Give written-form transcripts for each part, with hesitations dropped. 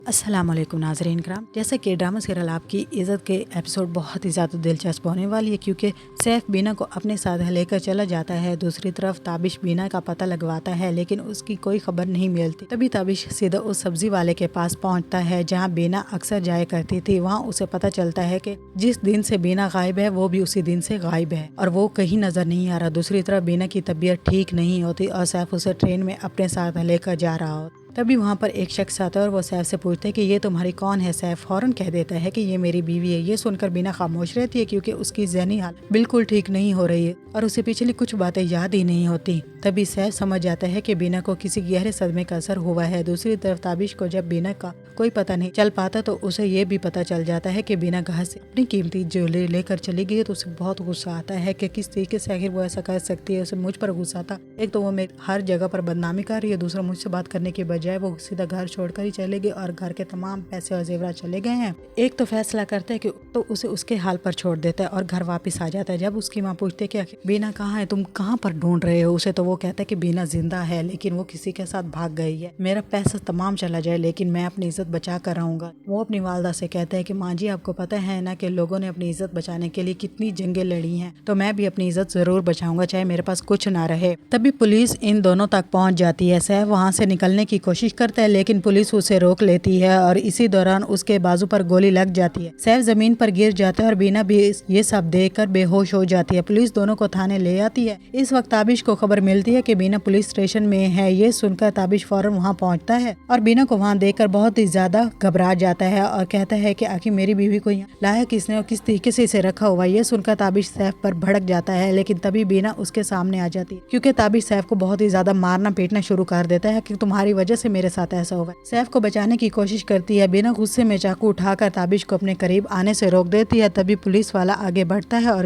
अस्सलामुअलैकुम नाज़रीन कराम। जैसे कि ड्रामा सीरियल आपकी इज़्ज़त के एपिसोड बहुत ही ज़्यादा दिलचस्प होने वाली है, क्योंकि सैफ बीना को अपने साथ लेकर चला जाता है। दूसरी तरफ ताबिश बीना का पता लगवाता है, लेकिन उसकी कोई खबर नहीं मिलती। तभी ताबिश सीधा उस सब्जी वाले के पास पहुंचता है जहां बीना अक्सर जाया करती थी। वहां उसे पता चलता है कि जिस दिन से बीना गायब है वो भी उसी दिन से गायब है और वो कहीं नजर नहीं आ रहा। दूसरी तरफ बीना की तबीयत ठीक नहीं होती और सैफ उसे ट्रेन में अपने साथ लेकर जा रहा होता। तभी वहाँ पर एक शख्स आता है और वो सैफ से पूछता है कि ये तुम्हारी कौन है। सैफ फौरन कह देता है कि ये मेरी बीवी है। ये सुनकर बीना खामोश रहती है, क्योंकि उसकी ज़हनी हालत बिल्कुल ठीक नहीं हो रही है और उसे पिछली कुछ बातें याद ही नहीं होती। तभी सैफ समझ जाता है कि बीना को किसी गहरे सदमे का असर हुआ है। दूसरी तरफ ताबिश को जब बीना का कोई पता नहीं चल पाता तो उसे ये भी पता चल जाता है कि बीना घर से अपनी कीमती ज्वेलरी लेकर चली गई। तो उसे बहुत गुस्सा आता है कि किस तरीके से आखिर वो ऐसा कर सकती है। उसे मुझ पर गुस्सा था। एक तो वो मेरी हर जगह पर बदनामी कर रही है, दूसरा मुझसे बात करने के बजाय वो सीधा घर छोड़कर ही चले गए और घर के तमाम पैसे और जेवरात चले गए हैं। एक तो फैसला करता है कि तो उसे उसके हाल पर छोड़ देता है और घर वापस आ जाता है। जब उसकी माँ पूछती है कि बीना कहाँ है, तुम कहाँ पर ढूंढ रहे हो उसे, तो वो कहता है कि बीना जिंदा है, लेकिन वो किसी के साथ भाग गई है। मेरा पैसा तमाम चला जाए लेकिन मैं अपनी इज्जत बचा कर रहूंगा। वो अपनी वालदा से कहता है कि माँ जी, आपको पता है ना कि लोगों ने अपनी इज्जत बचाने के लिए कितनी जंगें लड़ी हैं, तो मैं भी अपनी इज्जत जरूर बचाऊंगा, चाहे मेरे पास कुछ ना रहे। तभी पुलिस इन दोनों तक पहुंच जाती है। सैफ वहां से निकलने की कोशिश करता है, लेकिन पुलिस उसे रोक लेती है और इसी दौरान उसके बाजू पर गोली लग जाती है। सैफ जमीन पर गिर जाता है और बीना भी ये सब देखकर बेहोश हो जाती है। पुलिस दोनों को थाने ले आती है। इस वक्त ताबिश को खबर मिलती है कि बीना पुलिस स्टेशन में है। ये सुनकर ताबिश फौरन वहां पहुंचता है और बीना को वहां देखकर बहुत ही ज्यादा घबरा जाता है और कहता है कि आखिर मेरी बीवी को यहाँ लाया किसने और किस तरीके से इसे रखा हुआ। ये सुनकर ताबिश सैफ पर भड़क जाता है, लेकिन तभी बीना उसके सामने आ जाती है, क्योंकि ताबिश सैफ को बहुत ही ज्यादा मारना पीटना शुरू कर देता है कि तुम्हारी वजह से मेरे साथ ऐसा हुआ। सैफ को बचाने की कोशिश करती है। बीना गुस्से में चाकू उठाकर ताबिश को अपने करीब आने से रोक देती है। तभी पुलिस वाला आगे बढ़ता है और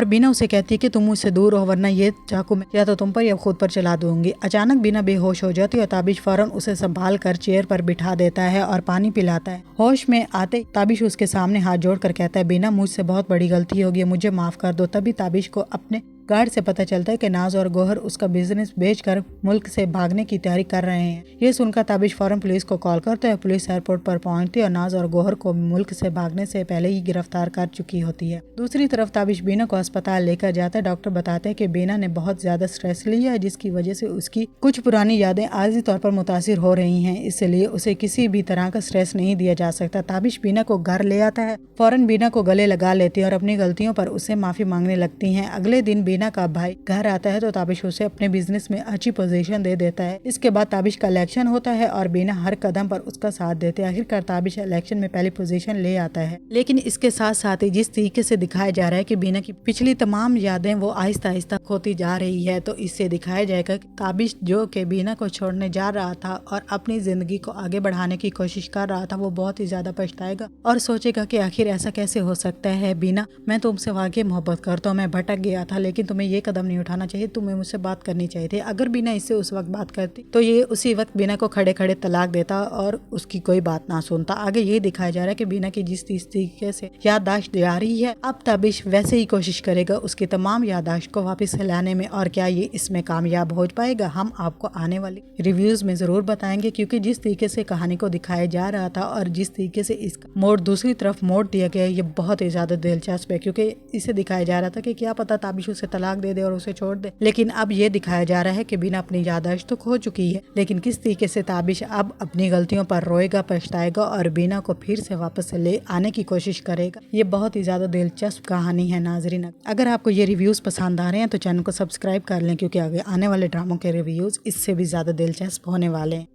बीना उसे कहती है कि तुम मुझसे दूर हो, वरना ये चाकू मैं या तो तुम पर या खुद पर चला दूंगी। अचानक बीना बेहोश हो जाती है और ताबिश फौरन उसे संभाल कर चेयर पर बिठा देता है और पानी पिलाता है। होश में आते ताबिश उसके सामने हाथ जोड़कर कहता है, बीना, मुझसे बहुत बड़ी गलती होगी, मुझे माफ कर दो। तभी ताबिश को अपने गार्ड से पता चलता है कि नाज और गोहर उसका बिजनेस बेचकर मुल्क से भागने की तैयारी कर रहे हैं। ये सुनकर ताबिश फौरन पुलिस को कॉल करता है। पुलिस एयरपोर्ट पर पहुंचती है और नाज और गोहर को मुल्क से भागने से पहले ही गिरफ्तार कर चुकी होती है। दूसरी तरफ ताबिश बीना को अस्पताल लेकर जाता है। डॉक्टर बताते हैं कि बीना ने बहुत ज्यादा स्ट्रेस लिया है, जिसकी वजह से उसकी कुछ पुरानी यादें आर्जी तौर पर मुतासिर हो रही हैं, इसलिए उसे किसी भी तरह का स्ट्रेस नहीं दिया जा सकता। ताबिश बीना को घर ले आता है, फौरन बीना को गले लगा लेती है और अपनी गलतियों पर उससे माफी मांगने लगती है। अगले दिन बीना का भाई घर आता है तो ताबिश उसे अपने बिजनेस में अच्छी पोजीशन दे देता है। इसके बाद ताबिश का इलेक्शन होता है और बीना हर कदम पर उसका साथ देते हैं। आखिरकार ताबिश इलेक्शन में पहली पोजीशन ले आता है, लेकिन इसके साथ साथ ही जिस तरीके से दिखाया जा रहा है कि बीना की पिछली तमाम यादें वो आहिस्ता आहिस्ता खोती जा रही है, तो इससे दिखाया जाएगा कि ताबिश जो कि बीना को छोड़ने जा रहा था और अपनी जिंदगी को आगे बढ़ाने की कोशिश कर रहा था, वो बहुत ही ज्यादा पछताएगा और सोचेगा कि आखिर ऐसा कैसे हो सकता है। बीना, मैं तुमसे वाकई मोहब्बत करता हूँ, मैं भटक गया था, लेकिन तुम्हें ये कदम नहीं उठाना चाहिए, तुम्हें मुझसे बात करनी चाहिए थी। अगर बीना इससे उस वक्त बात करती तो ये उसी वक्त बीना को खड़े खड़े तलाक देता और उसकी कोई बात ना सुनता। आगे ये दिखाया जा रहा है कि बीना की जिस तरीके से याददाश्त जा रही है, अब ताबिश वैसे ही कोशिश करेगा उसकी तमाम याददाश्त को वापस लाने में। और क्या ये इसमें कामयाब हो पाएगा, हम आपको आने वाले रिव्यूज में जरूर बताएंगे, क्योंकि जिस तरीके से कहानी को दिखाया जा रहा था और जिस तरीके से इसका मोड़ दूसरी तरफ मोड़ दिया गया, ये बहुत ही ज्यादा दिलचस्प है, क्योंकि इसे दिखाया जा रहा था कि क्या पता ताबिश उसे तलाक दे दे और उसे छोड़ दे, लेकिन अब ये दिखाया जा रहा है कि बीना अपनी याददाश्त तो खो चुकी है, लेकिन किस तरीके से ताबिश अब अपनी गलतियों पर रोएगा, पछताएगा और बीना को फिर से वापस ले आने की कोशिश करेगा। ये बहुत ही ज्यादा दिलचस्प कहानी है नाजरीन। अगर आपको ये रिव्यूज पसंद आ रहे हैं तो चैनल को सब्सक्राइब कर लें, क्योंकि आगे आने वाले ड्रामों के रिव्यूज इससे भी ज्यादा दिलचस्प होने वाले हैं।